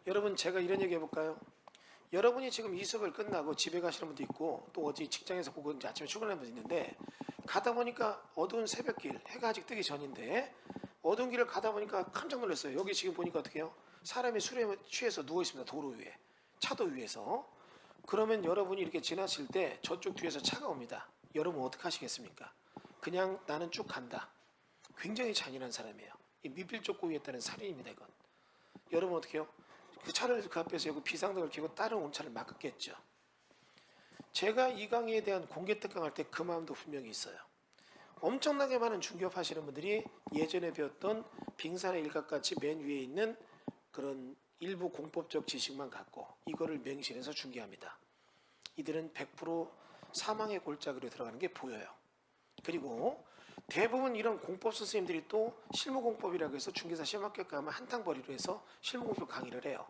여러분, 제가 이런 얘기 해볼까요? 여러분이 지금 이 수업을 끝나고 집에 가시는 분도 있고 또 어디 직장에서 보고 이제 아침에 출근하는 분도 있는데 가다 보니까 어두운 새벽길, 해가 아직 뜨기 전인데 어두운 길을 가다 보니까 깜짝 놀랐어요. 여기 지금 보니까 어떻게 해요? 사람이 술에 취해서 누워 있습니다. 도로 위에, 차도 위에서. 그러면 여러분이 이렇게 지나칠 때 저쪽 뒤에서 차가 옵니다. 여러분 어떻게 하시겠습니까? 그냥 나는 쭉 간다. 굉장히 잔인한 사람이에요. 이 미필적 고의에 따른 살인입니다. 이건. 여러분 어떻게 해요? 그 차를 그 앞에서 여기 비상등을 켜고 다른 온 차를 막았겠죠. 제가 이 강의에 대한 공개 특강할 때 그 마음도 분명히 있어요. 엄청나게 많은 중개업 하시는 분들이 예전에 배웠던 빙산의 일각같이 맨 위에 있는 그런 일부 공법적 지식만 갖고 이거를 맹신해서 중개합니다. 이들은 100% 사망의 골짜기로 들어가는 게 보여요. 그리고 대부분 이런 공법 선생님들이 또 실무공법이라고 해서 중개사 시험 합격 가면 한탕벌이로 해서 실무공법 강의를 해요.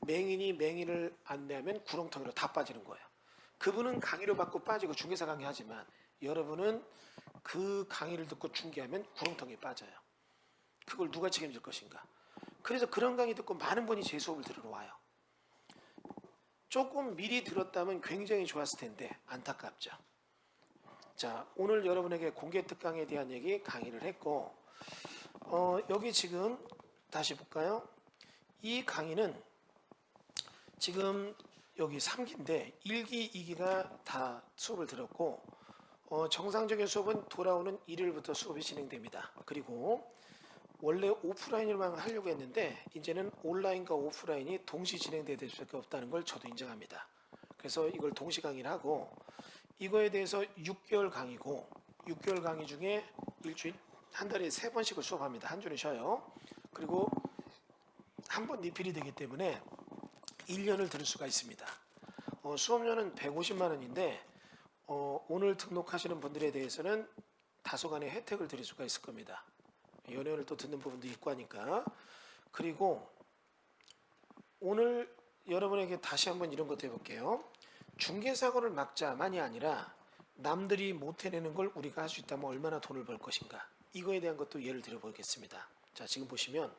맹인이 맹인을 안내하면 구렁텅이로 다 빠지는 거예요. 그분은 강의를 받고 빠지고 중개사 강의하지만 여러분은 그 강의를 듣고 중개하면 구렁텅이에 빠져요. 그걸 누가 책임질 것인가? 그래서 그런 강의 듣고 많은 분이 제 수업을 들으러 와요. 조금 미리 들었다면 굉장히 좋았을 텐데 안타깝죠. 자, 오늘 여러분에게 공개 특강에 대한 얘기 강의를 했고, 여기 지금 다시 볼까요? 이 강의는 지금 여기 3기인데 1기, 2기가 다 수업을 들었고, 정상적인 수업은 돌아오는 일요일부터 수업이 진행됩니다. 그리고 원래 오프라인으로만 하려고 했는데 이제는 온라인과 오프라인이 동시 진행될 수밖에 없다는 걸 저도 인정합니다. 그래서 이걸 동시 강의를 하고, 이거에 대해서 6개월 강의고, 6개월 강의 중에 일주일 한 달에 3번씩을 수업합니다. 한 주는 쉬어요. 그리고 한 번 리필이 되기 때문에 1년을 들을 수가 있습니다. 수업료는 150만 원인데 오늘 등록하시는 분들에 대해서는 다소간의 혜택을 드릴 수가 있을 겁니다. 연회를 또 듣는 부분도 있고 하니까. 그리고 오늘 여러분에게 다시 한번 이런 것도 해볼게요. 중개사고를 막자만이 아니라 남들이 못 해내는 걸 우리가 할 수 있다면 얼마나 돈을 벌 것인가, 이거에 대한 것도 예를 들어 보겠습니다. 자, 지금 보시면,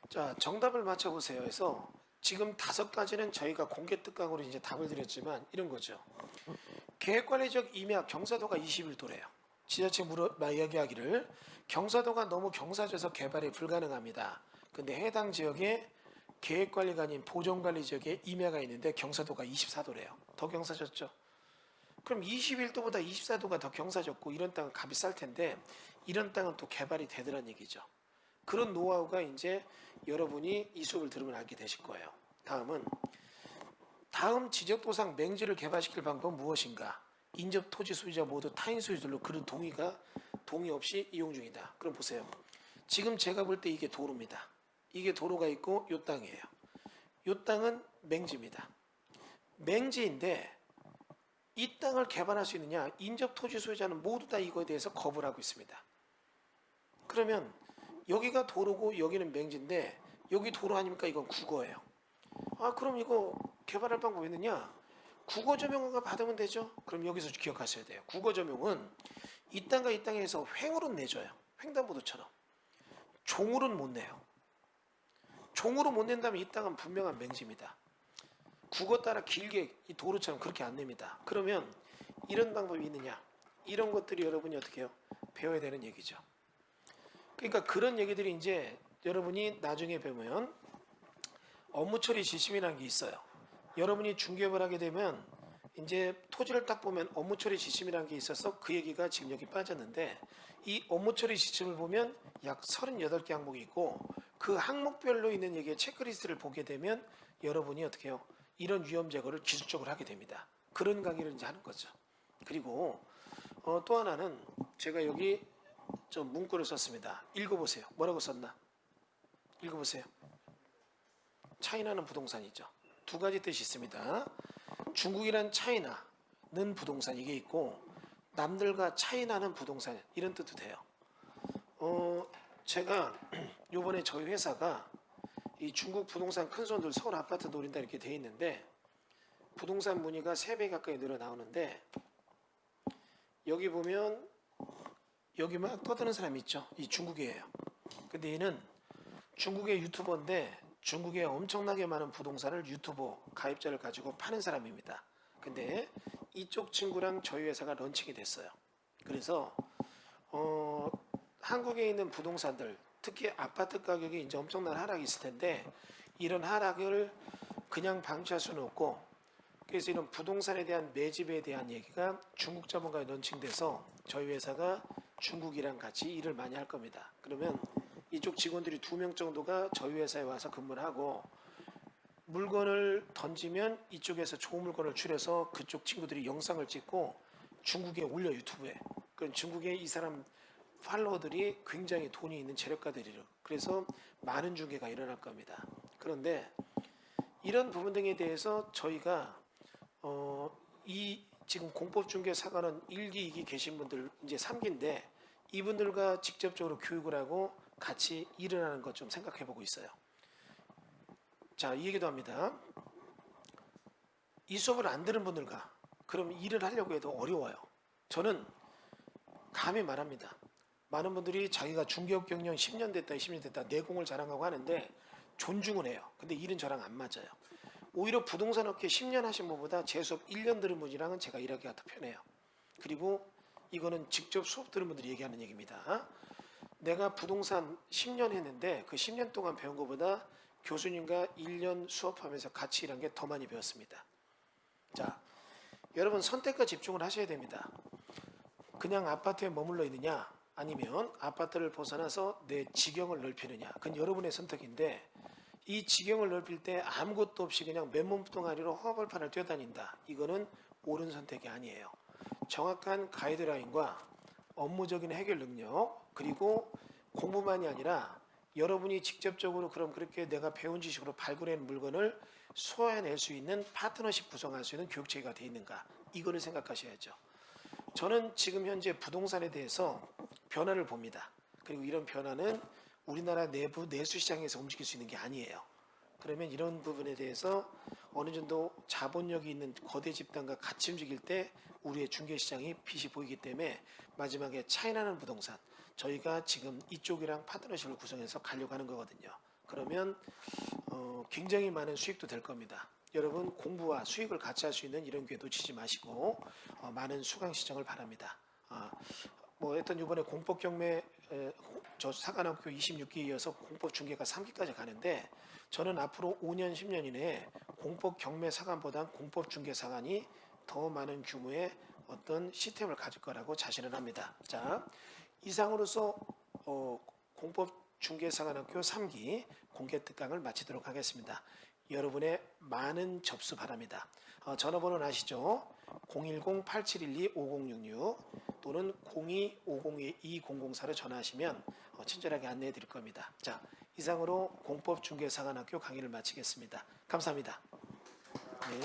자, 정답을 맞춰보세요 해서 지금 5가지는 저희가 공개 특강으로 이제 답을 드렸지만 이런 거죠. 계획관리적 임약 경사도가 21도래요. 지자체 이야기하기를 경사도가 너무 경사져서 개발이 불가능합니다. 근데 해당 지역에 계획관리가 아닌 보존관리 지역에 임야가 있는데 경사도가 24도래요. 더 경사졌죠. 그럼 21도보다 24도가 더 경사졌고 이런 땅은 값이 쌀 텐데 이런 땅은 또 개발이 되더란 얘기죠. 그런 노하우가 이제 여러분이 이 수업을 들으면 알게 되실 거예요. 다음 지적도상 맹지를 개발시킬 방법은 무엇인가? 인접 토지 소유자 모두 타인 소유들로 그런 동의 없이 이용 중이다. 그럼 보세요. 지금 제가 볼 때 이게 도로입니다. 이게 도로가 있고 이 땅이에요. 이 땅은 맹지입니다. 맹지인데 이 땅을 개발할 수 있느냐? 인접 토지 소유자는 모두 다 이거에 대해서 거부를 하고 있습니다. 그러면 여기가 도로고 여기는 맹지인데 여기 도로 아닙니까? 이건 국어예요. 아, 그럼 이거 개발할 방법이 있느냐? 국어 조명허가 받으면 되죠. 그럼 여기서 기억하셔야 돼요. 국어 조명은 이 땅과 이 땅에서 횡으로는 내줘요. 횡단보도처럼. 종으로는 못 내요. 종으로 못 낸다면 이 땅은 분명한 맹지입니다. 국어 따라 길게 이 도로처럼 그렇게 안 냅니다. 그러면 이런 방법이 있느냐? 이런 것들이 여러분이 어떻게 해요? 배워야 되는 얘기죠. 그러니까 그런 얘기들이 이제 여러분이 나중에 배우면 업무 처리 지침이라는 게 있어요. 여러분이 중개업을 하게 되면 이제 토지를 딱 보면 업무 처리 지침이라는 게 있어서 그 얘기가 지금 여기 빠졌는데, 이 업무 처리 지침을 보면 약 38개 항목이 있고 그 항목별로 있는 얘기의 체크리스트를 보게 되면 여러분이 어떻게 해요? 이런 위험 제거를 기술적으로 하게 됩니다. 그런 강의를 이제 하는 거죠. 그리고 또 하나는 제가 여기 좀 문구를 썼습니다. 읽어보세요. 뭐라고 썼나? 읽어보세요. 차이나는 부동산이죠. 2가지 뜻이 있습니다. 중국이란 차이나는 부동산 이게 있고 남들과 차이나는 부동산 이런 뜻도 돼요. 제가 요번에 저희 회사가 이 중국 부동산 큰 손들 서울 아파트 노린다 이렇게 돼 있는데 부동산 문의가 3배 가까이 늘어 나오는데, 여기 보면 여기 막 떠드는 사람 있죠. 이 중국이에요. 근데 얘는 중국의 유튜버인데 중국에 엄청나게 많은 부동산을 유튜버 가입자를 가지고 파는 사람입니다. 근데 이쪽 친구랑 저희 회사가 런칭이 됐어요. 그래서 한국에 있는 부동산들, 특히 아파트 가격이 이제 엄청난 하락이 있을 텐데 이런 하락을 그냥 방치할 수는 없고, 그래서 이런 부동산에 대한 매집에 대한 얘기가 중국 자본가에 런칭돼서 저희 회사가 중국이랑 같이 일을 많이 할 겁니다. 그러면 이쪽 직원들이 2명 정도가 저희 회사에 와서 근무를 하고 물건을 던지면 이쪽에서 좋은 물건을 추려서 그쪽 친구들이 영상을 찍고 중국에 올려, 유튜브에. 그럼 중국에 이 사람 팔로워들이 굉장히 돈이 있는 재력가들이에요. 그래서 많은 중개가 일어날 겁니다. 그런데 이런 부분 등에 대해서 저희가 이 지금 공법중개사관원 1기, 2기 계신 분들 이제 3기인데 이분들과 직접적으로 교육을 하고 같이 일을 하는 것 좀 생각해 보고 있어요. 자, 이 얘기도 합니다. 이 수업을 안 들은 분들과 그럼 일을 하려고 해도 어려워요. 저는 감히 말합니다. 많은 분들이 자기가 중개업 경영 10년 됐다, 20년 됐다 내공을 자랑하고 하는데 존중은 해요. 근데 일은 저랑 안 맞아요. 오히려 부동산 업계 10년 하신 분보다 제 수업 1년 들은 분이랑은 제가 일하기가 더 편해요. 그리고 이거는 직접 수업 들은 분들이 얘기하는 얘기입니다. 내가 부동산 10년 했는데 그 10년 동안 배운 것보다 교수님과 1년 수업하면서 같이 일한 게 더 많이 배웠습니다. 자, 여러분 선택과 집중을 하셔야 됩니다. 그냥 아파트에 머물러 있느냐 아니면 아파트를 벗어나서 내 지경을 넓히느냐, 그건 여러분의 선택인데, 이 지경을 넓힐 때 아무것도 없이 그냥 맨몸뚱아리로 허벌판을 뛰어다닌다, 이거는 옳은 선택이 아니에요. 정확한 가이드라인과 업무적인 해결 능력, 그리고 공부만이 아니라 여러분이 직접적으로 그럼 그렇게 내가 배운 지식으로 발굴해낸 물건을 소화해낼 수 있는 파트너십 구성할 수 있는 교육체계가 되어 있는가, 이거를 생각하셔야죠. 저는 지금 현재 부동산에 대해서 변화를 봅니다. 그리고 이런 변화는 우리나라 내부 내수 시장에서 움직일 수 있는 게 아니에요. 그러면 이런 부분에 대해서 어느 정도 자본력이 있는 거대 집단과 같이 움직일 때 우리의 중개시장이 빛이 보이기 때문에 마지막에 차이나는 부동산, 저희가 지금 이쪽이랑 파트너십을 구성해서 가려고 하는 거거든요. 그러면 굉장히 많은 수익도 될 겁니다. 여러분 공부와 수익을 같이 할 수 있는 이런 기회 놓치지 마시고 많은 수강 시청을 바랍니다. 뭐 일단 이번에 공법 경매 저 사관학교 26기 이어서 공법 중개가 3기까지 가는데, 저는 앞으로 5년 10년 이내에 공법 경매 사관보다 공법 중개 사관이 더 많은 규모의 어떤 시스템을 가질 거라고 자신을 합니다. 자, 이상으로서 공법 중개 사관학교 3기 공개 특강을 마치도록 하겠습니다. 여러분의 많은 접수 바랍니다. 전화번호는 아시죠? 010-8712-5066 또는 02-502-2004로 전화하시면 친절하게 안내해 드릴 겁니다. 자, 이상으로 공법중개사관학교 강의를 마치겠습니다. 감사합니다. 네.